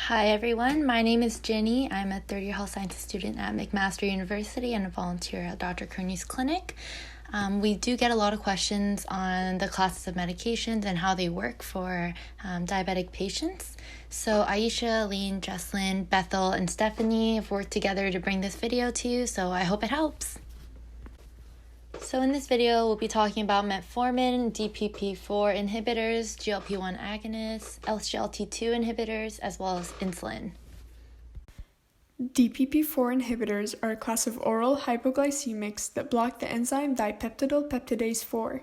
Hi everyone, my name is Ginny. I'm a third-year health sciences student at McMaster University and a volunteer at Dr. Curnew's clinic. We do get a lot of questions on the classes of medications and how they work for diabetic patients. So Aisha, Aline, Jesslyn, Bethel, and Stephanie have worked together to bring this video to you, so I hope it helps. So in this video, we'll be talking about metformin, DPP-4 inhibitors, GLP-1 agonists, SGLT2 inhibitors, as well as insulin. DPP-4 inhibitors are a class of oral hypoglycemics that block the enzyme dipeptidyl peptidase 4.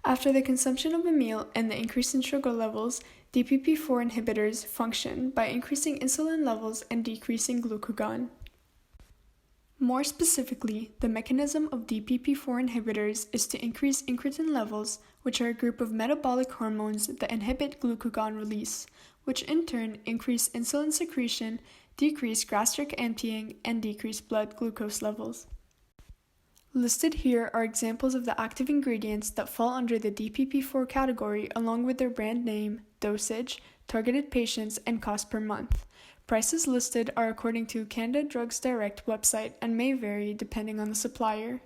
After the consumption of a meal and the increase in sugar levels, DPP-4 inhibitors function by increasing insulin levels and decreasing glucagon. More specifically, the mechanism of DPP-4 inhibitors is to increase incretin levels, which are a group of metabolic hormones that inhibit glucagon release, which in turn increase insulin secretion, decrease gastric emptying, and decrease blood glucose levels. Listed here are examples of the active ingredients that fall under the DPP-4 category along with their brand name, dosage, targeted patients, and cost per month. Prices listed are according to Canada Drugs Direct website and may vary depending on the supplier.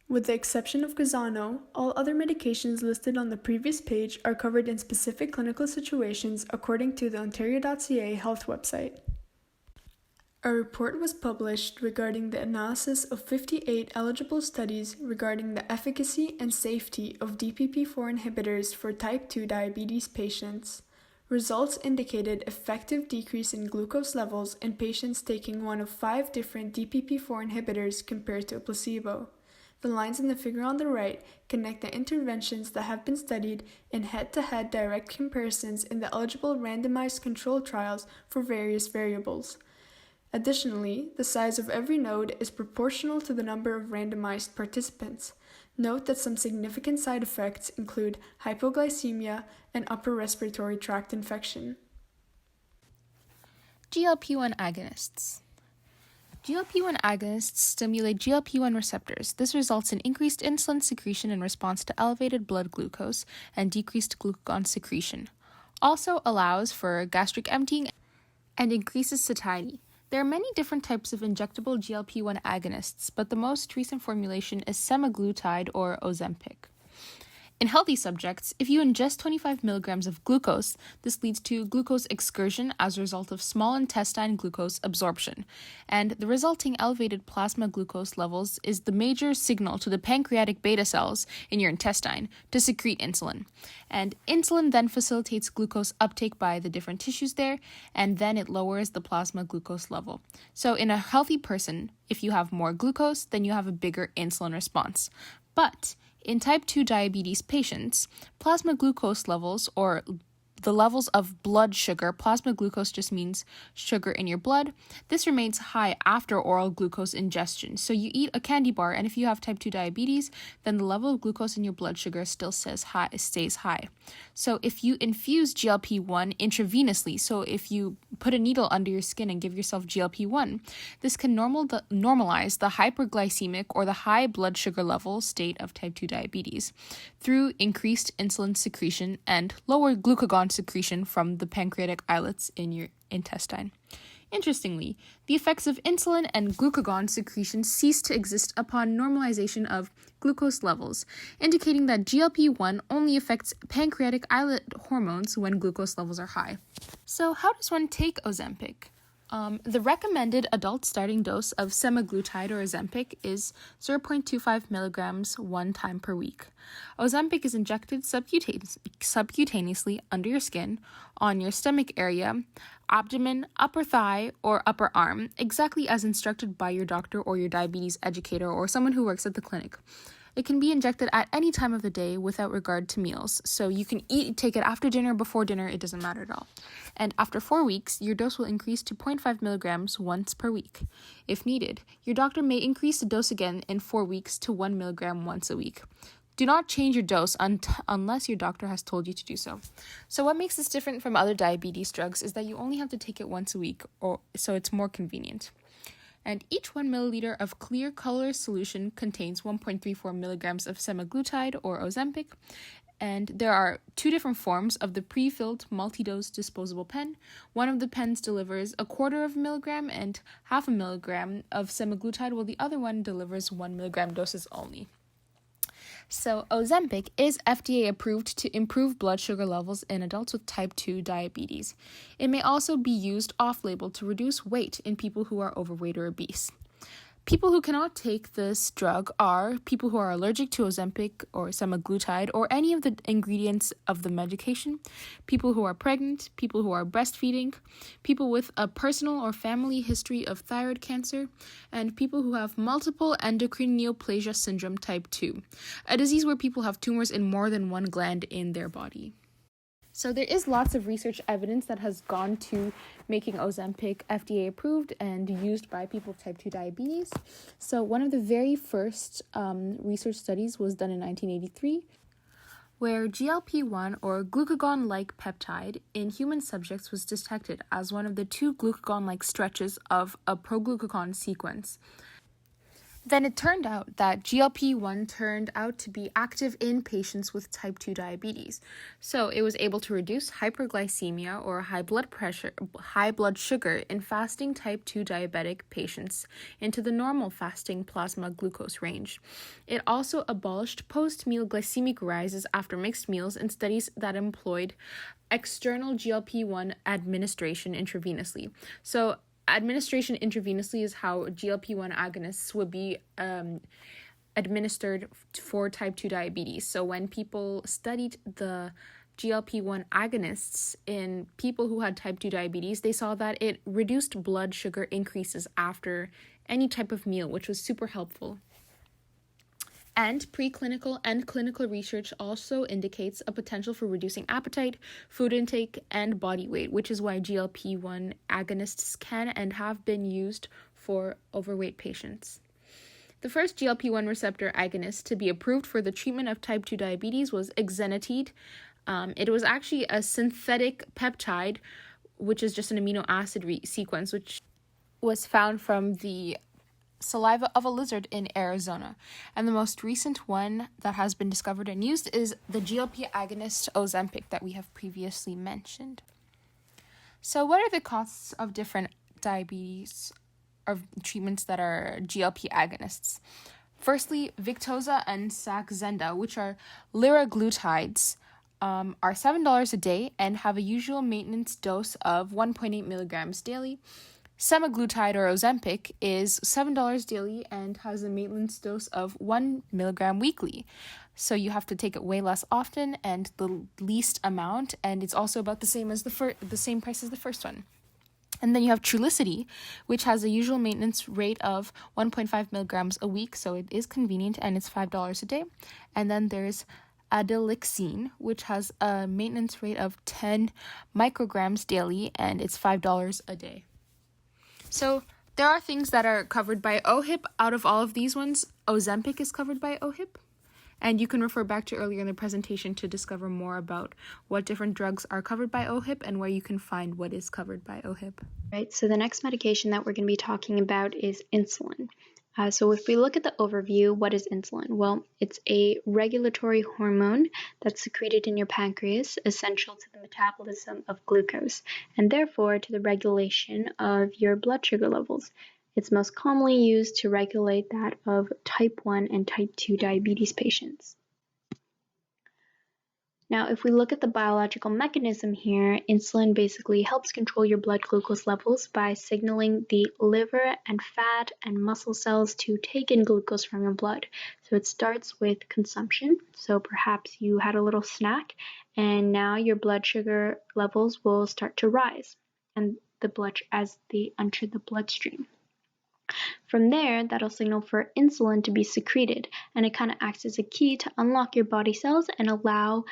With the exception of Gazano, all other medications listed on the previous page are covered in specific clinical situations according to the Ontario.ca health website. A report was published regarding the analysis of 58 eligible studies regarding the efficacy and safety of DPP-4 inhibitors for type 2 diabetes patients. Results indicated effective decrease in glucose levels in patients taking one of 5 different DPP-4 inhibitors compared to a placebo. The lines in the figure on the right connect the interventions that have been studied in head-to-head direct comparisons in the eligible randomized controlled trials for various variables. Additionally, the size of every node is proportional to the number of randomized participants. Note that some significant side effects include hypoglycemia and upper respiratory tract infection. GLP-1 agonists. GLP-1 agonists stimulate GLP-1 receptors. This results in increased insulin secretion in response to elevated blood glucose and decreased glucagon secretion. Also allows for gastric emptying and increases satiety. There are many different types of injectable GLP-1 agonists, but the most recent formulation is semaglutide or Ozempic. In healthy subjects, if you ingest 25 milligrams of glucose, this leads to glucose excursion as a result of small intestine glucose absorption, and the resulting elevated plasma glucose levels is the major signal to the pancreatic beta cells in your intestine to secrete insulin. And insulin then facilitates glucose uptake by the different tissues there, and then it lowers the plasma glucose level. So in a healthy person, if you have more glucose, then you have a bigger insulin response. But in type 2 diabetes patients, plasma glucose levels, or the levels of blood sugar, plasma glucose just means sugar in your blood, this remains high after oral glucose ingestion. So you eat a candy bar, and if you have type 2 diabetes, then the level of glucose in your blood sugar still stays high. So if you infuse GLP-1 intravenously, so if you put a needle under your skin and give yourself GLP-1, this can normalize the hyperglycemic or the high blood sugar level state of type 2 diabetes through increased insulin secretion and lower glucagon secretion from the pancreatic islets in your intestine. Interestingly, the effects of insulin and glucagon secretion cease to exist upon normalization of glucose levels, indicating that GLP-1 only affects pancreatic islet hormones when glucose levels are high. So how does one take Ozempic? The recommended adult starting dose of semaglutide or Ozempic is 0.25 milligrams 1 time per week. Ozempic is injected subcutaneously under your skin, on your stomach area, abdomen, upper thigh, or upper arm, exactly as instructed by your doctor or your diabetes educator or someone who works at the clinic. It can be injected at any time of the day without regard to meals. So you can take it after dinner, before dinner, it doesn't matter at all. And after 4 weeks, your dose will increase to 0.5 milligrams once per week. If needed, your doctor may increase the dose again in 4 weeks to 1 milligram once a week. Do not change your dose unless your doctor has told you to do so. So what makes this different from other diabetes drugs is that you only have to take it once a week, so it's more convenient. And each 1 milliliter of clear colorless solution contains 1.34 milligrams of semaglutide or Ozempic, and there are two different forms of the pre-filled multi-dose disposable pen. One of the pens delivers 1/4 milligram and 0.5 milligram of semaglutide, while the other one delivers 1 milligram doses only. So Ozempic is FDA approved to improve blood sugar levels in adults with type 2 diabetes. It may also be used off-label to reduce weight in people who are overweight or obese. People who cannot take this drug are people who are allergic to Ozempic or semaglutide or any of the ingredients of the medication, people who are pregnant, people who are breastfeeding, people with a personal or family history of thyroid cancer, and people who have multiple endocrine neoplasia syndrome type 2, a disease where people have tumors in more than one gland in their body. So there is lots of research evidence that has gone to making Ozempic FDA approved and used by people with type 2 diabetes. So one of the very first research studies was done in 1983, where GLP-1 or glucagon-like peptide in human subjects was detected as one of the 2 glucagon-like stretches of a proglucagon sequence. Then it turned out that GLP-1 turned out to be active in patients with type 2 diabetes. So it was able to reduce hyperglycemia or high blood sugar in fasting type 2 diabetic patients into the normal fasting plasma glucose range. It also abolished post-meal glycemic rises after mixed meals in studies that employed external GLP-1 administration intravenously. So administration intravenously is how GLP-1 agonists would be administered for type 2 diabetes. So when people studied the GLP-1 agonists in people who had type 2 diabetes, they saw that it reduced blood sugar increases after any type of meal, which was super helpful. And preclinical and clinical research also indicates a potential for reducing appetite, food intake, and body weight, which is why GLP-1 agonists can and have been used for overweight patients. The first GLP-1 receptor agonist to be approved for the treatment of type 2 diabetes was exenatide. It was actually a synthetic peptide, which is just an amino acid sequence, which was found from the saliva of a lizard in Arizona. And the most recent one that has been discovered and used is the GLP agonist Ozempic that we have previously mentioned. So what are the costs of different diabetes or treatments that are GLP agonists? Firstly, Victoza and Saxenda, which are liraglutides, are $7 a day and have a usual maintenance dose of 1.8 milligrams daily. Semaglutide or Ozempic is $7 daily and has a maintenance dose of 1 milligram weekly. So you have to take it way less often and the least amount, and it's also about the same as the same price as the first one. And then you have Trulicity, which has a usual maintenance rate of 1.5 milligrams a week, so it is convenient and it's $5 a day. And then there's Adilixene, which has a maintenance rate of 10 micrograms daily and it's $5 a day. So there are things that are covered by OHIP. Out of all of these ones, Ozempic is covered by OHIP. And you can refer back to earlier in the presentation to discover more about what different drugs are covered by OHIP and where you can find what is covered by OHIP. Right, so the next medication that we're going to be talking about is insulin. So if we look at the overview, what is insulin? Well, it's a regulatory hormone that's secreted in your pancreas, essential to the metabolism of glucose, and therefore to the regulation of your blood sugar levels. It's most commonly used to regulate that of type 1 and type 2 diabetes patients. Now, if we look at the biological mechanism here, insulin basically helps control your blood glucose levels by signaling the liver and fat and muscle cells to take in glucose from your blood. So it starts with consumption. So perhaps you had a little snack and now your blood sugar levels will start to rise and as they enter the bloodstream. From there, that'll signal for insulin to be secreted, and it kind of acts as a key to unlock your body cells and allow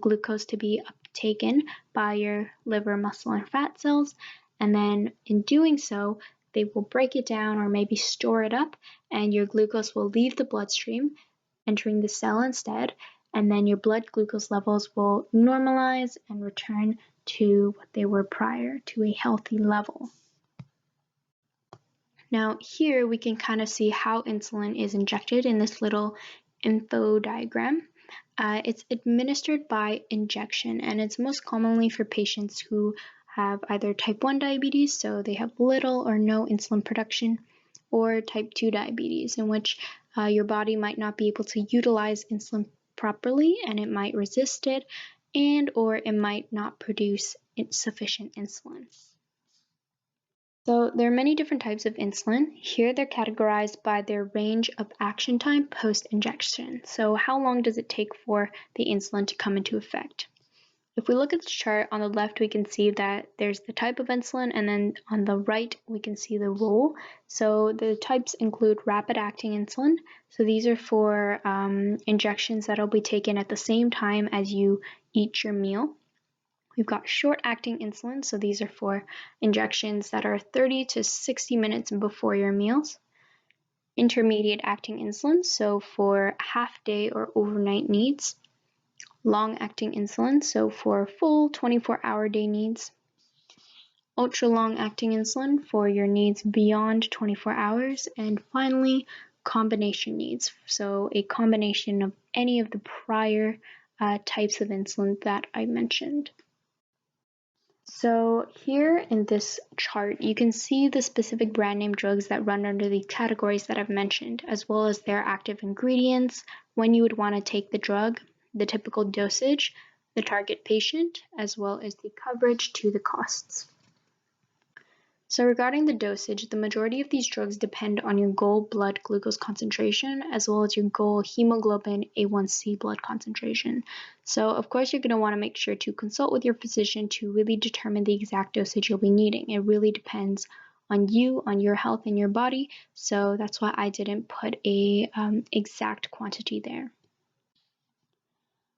glucose to be uptaken by your liver, muscle, and fat cells. And then in doing so, they will break it down or maybe store it up, and your glucose will leave the bloodstream, entering the cell instead, and then your blood glucose levels will normalize and return to what they were prior, to a healthy level. Now here we can kind of see how insulin is injected in this little info diagram. It's administered by injection, and it's most commonly for patients who have either type 1 diabetes, so they have little or no insulin production, or type 2 diabetes, in which your body might not be able to utilize insulin properly and it might resist it, and or it might not produce sufficient insulin. So there are many different types of insulin. Here they're categorized by their range of action time post-injection. So how long does it take for the insulin to come into effect? If we look at the chart on the left, we can see that there's the type of insulin, and then on the right, we can see the role. So the types include rapid-acting insulin. So these are for injections that will be taken at the same time as you eat your meal. We've got short-acting insulin, so these are for injections that are 30 to 60 minutes before your meals. Intermediate-acting insulin, so for half-day or overnight needs. Long-acting insulin, so for full 24-hour day needs. Ultra-long-acting insulin for your needs beyond 24 hours. And finally, combination needs, so a combination of any of the prior types of insulin that I mentioned. So here in this chart, you can see the specific brand name drugs that run under the categories that I've mentioned, as well as their active ingredients, when you would want to take the drug, the typical dosage, the target patient, as well as the coverage to the costs. So regarding the dosage, the majority of these drugs depend on your goal blood glucose concentration, as well as your goal hemoglobin A1C blood concentration. So of course you're going to want to make sure to consult with your physician to really determine the exact dosage you'll be needing. It really depends on you, on your health and your body, so that's why I didn't put a exact quantity there.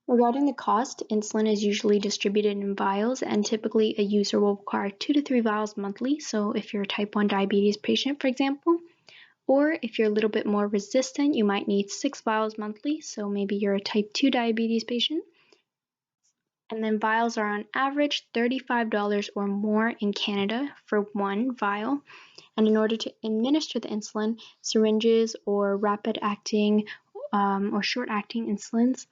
Regarding the cost, insulin is usually distributed in vials, and typically a user will require 2 to 3 vials monthly. So if you're a type 1 diabetes patient, for example, or if you're a little bit more resistant, you might need 6 vials monthly. So maybe you're a type 2 diabetes patient. And then vials are on average $35 or more in Canada for one vial. And in order to administer the insulin, syringes or rapid-acting or short-acting insulins.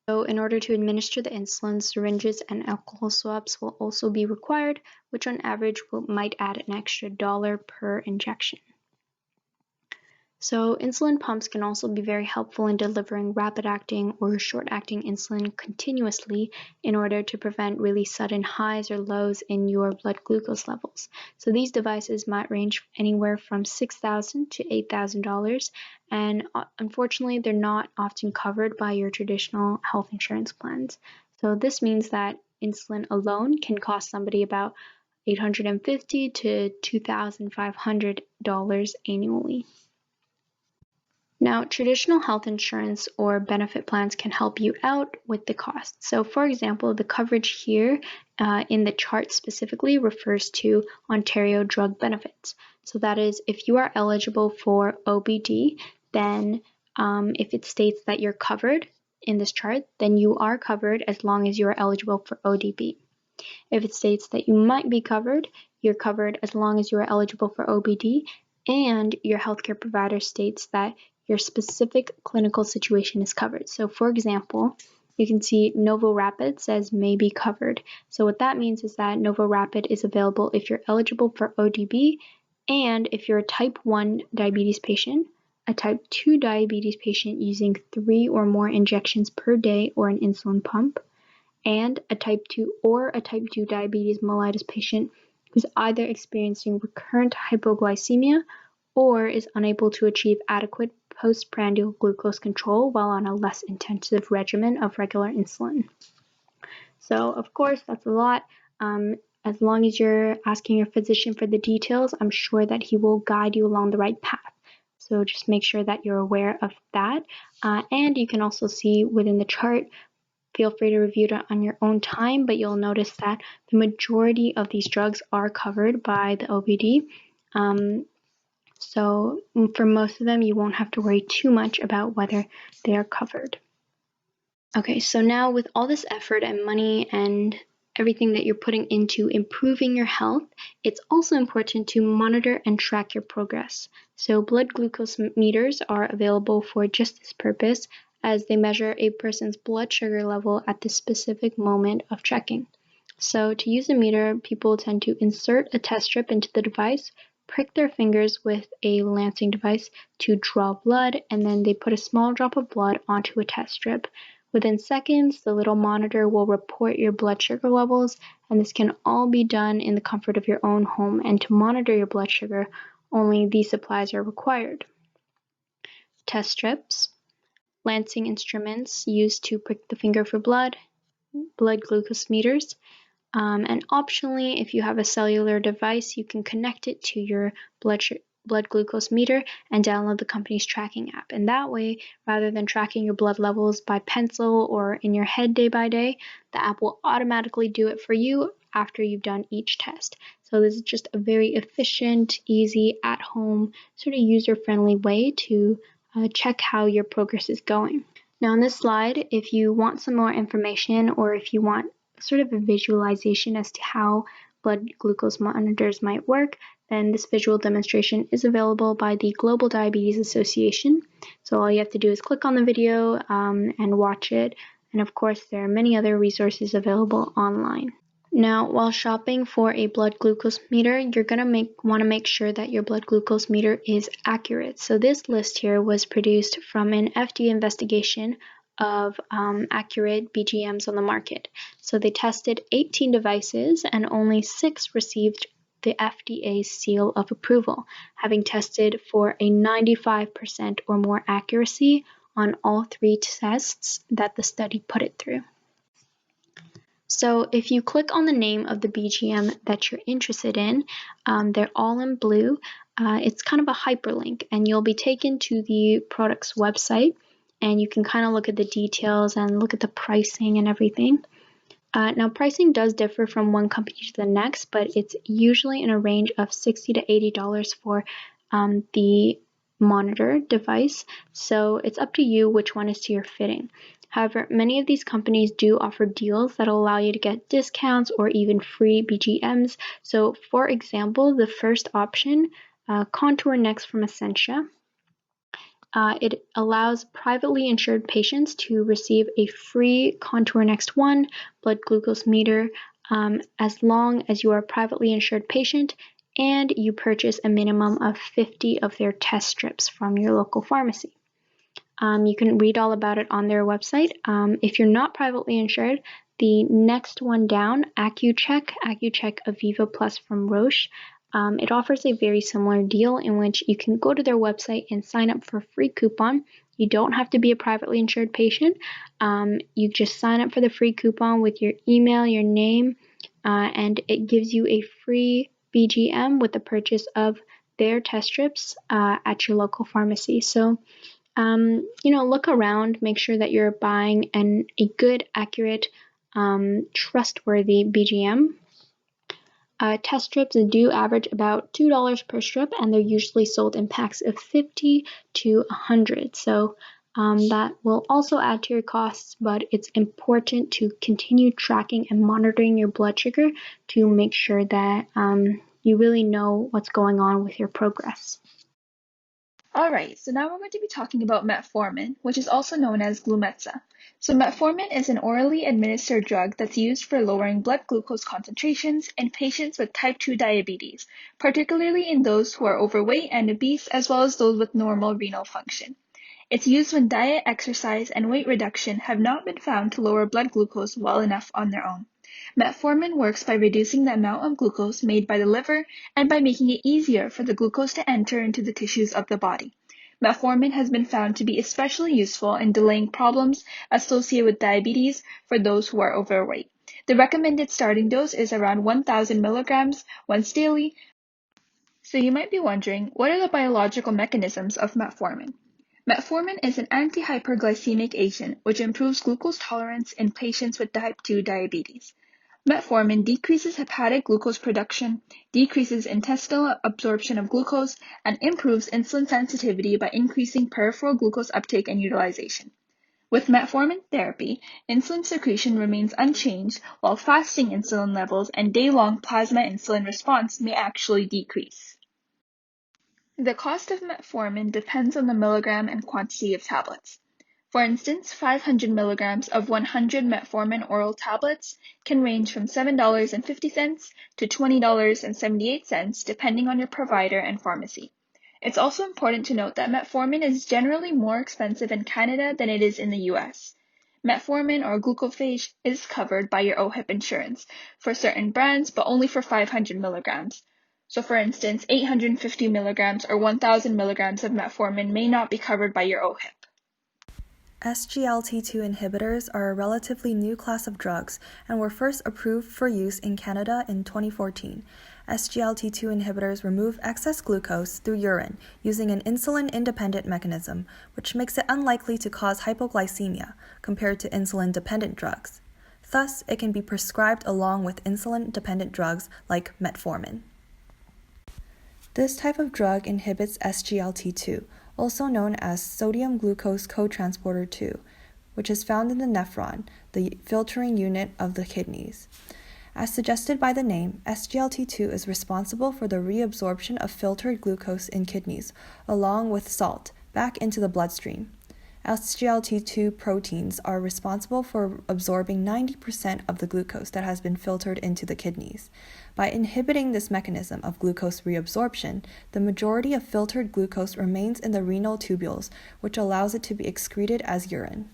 So in order to administer the insulin, syringes and alcohol swabs will also be required, which on average might add an extra $1 per injection. So insulin pumps can also be very helpful in delivering rapid-acting or short-acting insulin continuously in order to prevent really sudden highs or lows in your blood glucose levels. So these devices might range anywhere from $6,000 to $8,000, and unfortunately they're not often covered by your traditional health insurance plans. So this means that insulin alone can cost somebody about $850 to $2,500 annually. Now, traditional health insurance or benefit plans can help you out with the cost. So, for example, the coverage here in the chart specifically refers to Ontario drug benefits. So that is, if you are eligible for OBD, then if it states that you're covered in this chart, then you are covered as long as you are eligible for ODB. If it states that you might be covered, you're covered as long as you are eligible for OBD, and your healthcare provider states that your specific clinical situation is covered. So for example, you can see NovoRapid says may be covered. So what that means is that NovoRapid is available if you're eligible for ODB, and if you're a type 1 diabetes patient, a type 2 diabetes patient using 3 or more injections per day or an insulin pump, and a type 2 or a type 2 diabetes mellitus patient who's either experiencing recurrent hypoglycemia or is unable to achieve adequate postprandial glucose control while on a less intensive regimen of regular insulin. So, of course, that's a lot. As long as you're asking your physician for the details, I'm sure that he will guide you along the right path. So just make sure that you're aware of that. And you can also see within the chart, feel free to review it on your own time, but you'll notice that the majority of these drugs are covered by the OBD. So for most of them, you won't have to worry too much about whether they are covered. Okay, so now with all this effort and money and everything that you're putting into improving your health, it's also important to monitor and track your progress. So blood glucose meters are available for just this purpose, as they measure a person's blood sugar level at the specific moment of checking. So to use a meter, people tend to insert a test strip into the device, prick their fingers with a lancing device to draw blood, and then they put a small drop of blood onto a test strip. Within seconds, the little monitor will report your blood sugar levels, and this can all be done in the comfort of your own home. And to monitor your blood sugar, only these supplies are required. Test strips, lancing instruments used to prick the finger for blood glucose meters, and optionally, if you have a cellular device, you can connect it to your blood glucose meter and download the company's tracking app. And that way, rather than tracking your blood levels by pencil or in your head day by day, the app will automatically do it for you after you've done each test. So this is just a very efficient, easy, at-home, sort of user-friendly way to check how your progress is going. Now on this slide, if you want some more information or if you want sort of a visualization as to how blood glucose monitors might work, then this visual demonstration is available by the Global Diabetes Association. So all you have to do is click on the video and watch it. And of course, there are many other resources available online. Now, while shopping for a blood glucose meter, you're going to want to make sure that your blood glucose meter is accurate. So this list here was produced from an FDA investigation of accurate BGMs on the market. So they tested 18 devices and only 6 received the FDA's seal of approval, having tested for a 95% or more accuracy on all 3 tests that the study put it through. So if you click on the name of the BGM that you're interested in, they're all in blue. It's kind of a hyperlink, and you'll be taken to the product's website, and you can kind of look at the details and look at the pricing and everything. Now, pricing does differ from one company to the next, but it's usually in a range of $60 to $80 for the monitor device. So it's up to you which one is to your fitting. However, many of these companies do offer deals that will allow you to get discounts or even free BGMs. So for example, the first option, Contour Next from Essentia, it allows privately insured patients to receive a free Contour Next 1 blood glucose meter as long as you are a privately insured patient and you purchase a minimum of 50 of their test strips from your local pharmacy. You can read all about it on their website. If you're not privately insured, the next one down, AccuCheck Aviva Plus from Roche, it offers a very similar deal in which you can go to their website and sign up for a free coupon. You don't have to be a privately insured patient. You just sign up for the free coupon with your email, your name, and it gives you a free BGM with the purchase of their test strips at your local pharmacy. So look around, make sure that you're buying a good, accurate, trustworthy BGM. Test strips do average about $2 per strip, and they're usually sold in packs of 50 to 100. So that will also add to your costs, but it's important to continue tracking and monitoring your blood sugar to make sure that you really know what's going on with your progress. Alright, so now we're going to be talking about metformin, which is also known as Glumetza. So metformin is an orally administered drug that's used for lowering blood glucose concentrations in patients with type 2 diabetes, particularly in those who are overweight and obese, as well as those with normal renal function. It's used when diet, exercise, and weight reduction have not been found to lower blood glucose well enough on their own. Metformin works by reducing the amount of glucose made by the liver and by making it easier for the glucose to enter into the tissues of the body. Metformin has been found to be especially useful in delaying problems associated with diabetes for those who are overweight. The recommended starting dose is around 1,000 milligrams once daily. So you might be wondering, what are the biological mechanisms of metformin? Metformin is an anti-hyperglycemic agent which improves glucose tolerance in patients with type 2 diabetes. Metformin decreases hepatic glucose production, decreases intestinal absorption of glucose, and improves insulin sensitivity by increasing peripheral glucose uptake and utilization. With metformin therapy, insulin secretion remains unchanged, while fasting insulin levels and day-long plasma insulin response may actually decrease. The cost of metformin depends on the milligram and quantity of tablets. For instance, 500 milligrams of 100 metformin oral tablets can range from $7.50 to $20.78 depending on your provider and pharmacy. It's also important to note that metformin is generally more expensive in Canada than it is in the US. Metformin or glucophage is covered by your OHIP insurance for certain brands, but only for 500 milligrams. So for instance, 850 milligrams or 1,000 milligrams of metformin may not be covered by your OHIP. SGLT2 inhibitors are a relatively new class of drugs and were first approved for use in Canada in 2014. SGLT2 inhibitors remove excess glucose through urine using an insulin-independent mechanism, which makes it unlikely to cause hypoglycemia compared to insulin-dependent drugs. Thus, it can be prescribed along with insulin-dependent drugs like metformin. This type of drug inhibits SGLT2, also known as sodium glucose cotransporter 2, which is found in the nephron, the filtering unit of the kidneys. As suggested by the name, SGLT2 is responsible for the reabsorption of filtered glucose in kidneys, along with salt, back into the bloodstream. SGLT2 proteins are responsible for absorbing 90% of the glucose that has been filtered into the kidneys. By inhibiting this mechanism of glucose reabsorption, the majority of filtered glucose remains in the renal tubules, which allows it to be excreted as urine.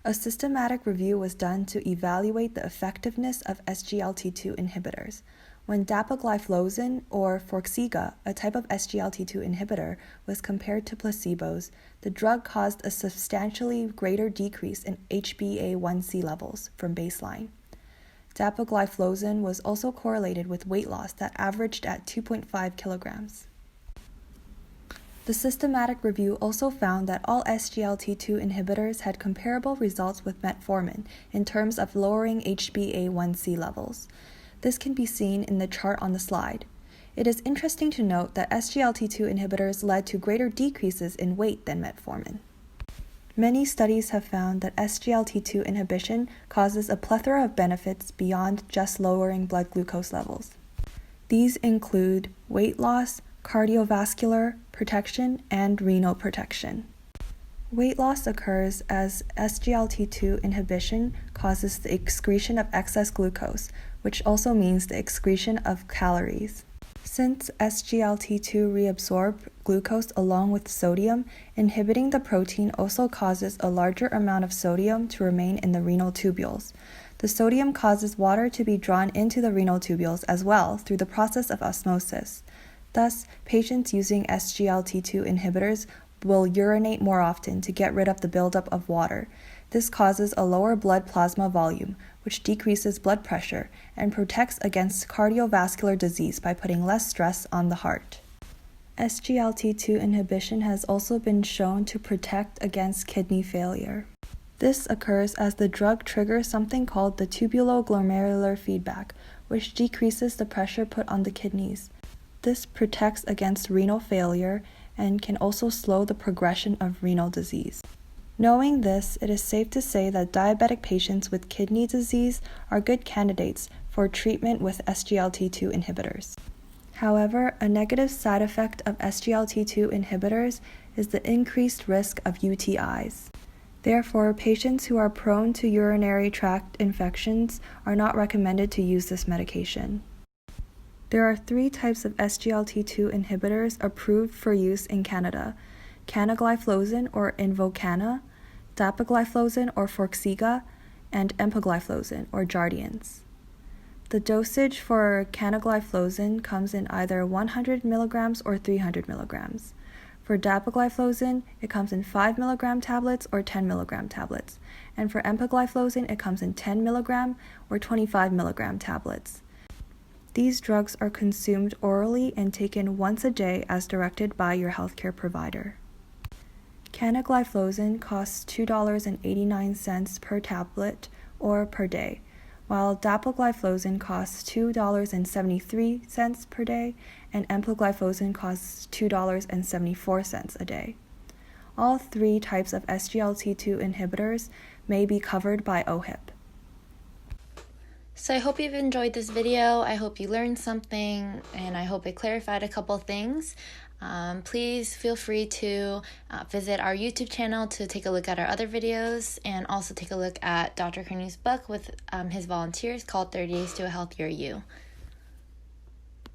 A systematic review was done to evaluate the effectiveness of SGLT2 inhibitors. When dapagliflozin or Forxiga, a type of SGLT2 inhibitor, was compared to placebos, the drug caused a substantially greater decrease in HbA1c levels from baseline. Dapagliflozin was also correlated with weight loss that averaged at 2.5 kilograms. The systematic review also found that all SGLT2 inhibitors had comparable results with metformin in terms of lowering HbA1c levels. This can be seen in the chart on the slide. It is interesting to note that SGLT2 inhibitors led to greater decreases in weight than metformin. Many studies have found that SGLT2 inhibition causes a plethora of benefits beyond just lowering blood glucose levels. These include weight loss, cardiovascular protection, and renal protection. Weight loss occurs as SGLT2 inhibition causes the excretion of excess glucose, which also means the excretion of calories. Since SGLT2 reabsorb glucose along with sodium, inhibiting the protein also causes a larger amount of sodium to remain in the renal tubules. The sodium causes water to be drawn into the renal tubules as well through the process of osmosis. Thus, patients using SGLT2 inhibitors will urinate more often to get rid of the buildup of water. This causes a lower blood plasma volume, which decreases blood pressure and protects against cardiovascular disease by putting less stress on the heart. SGLT2 inhibition has also been shown to protect against kidney failure. This occurs as the drug triggers something called the tubuloglomerular feedback, which decreases the pressure put on the kidneys. This protects against renal failure and can also slow the progression of renal disease. Knowing this, it is safe to say that diabetic patients with kidney disease are good candidates for treatment with SGLT2 inhibitors. However, a negative side effect of SGLT2 inhibitors is the increased risk of UTIs. Therefore, patients who are prone to urinary tract infections are not recommended to use this medication. There are 3 types of SGLT2 inhibitors approved for use in Canada: canagliflozin or Invokana, dapagliflozin or Forxiga, and empagliflozin or Jardiance. The dosage for canagliflozin comes in either 100 mg or 300 mg. For dapagliflozin, it comes in 5 mg tablets or 10 mg tablets, and for empagliflozin, it comes in 10 mg or 25 mg tablets. These drugs are consumed orally and taken once a day as directed by your healthcare provider. Canagliflozin costs $2.89 per tablet or per day, while dapagliflozin costs $2.73 per day and empagliflozin costs $2.74 a day. All 3 types of SGLT2 inhibitors may be covered by OHIP. So I hope you've enjoyed this video. I hope you learned something, and I hope it clarified a couple things. Please feel free to visit our YouTube channel to take a look at our other videos, and also take a look at Dr. Curnew's book with his volunteers called 30 Days to a Healthier You.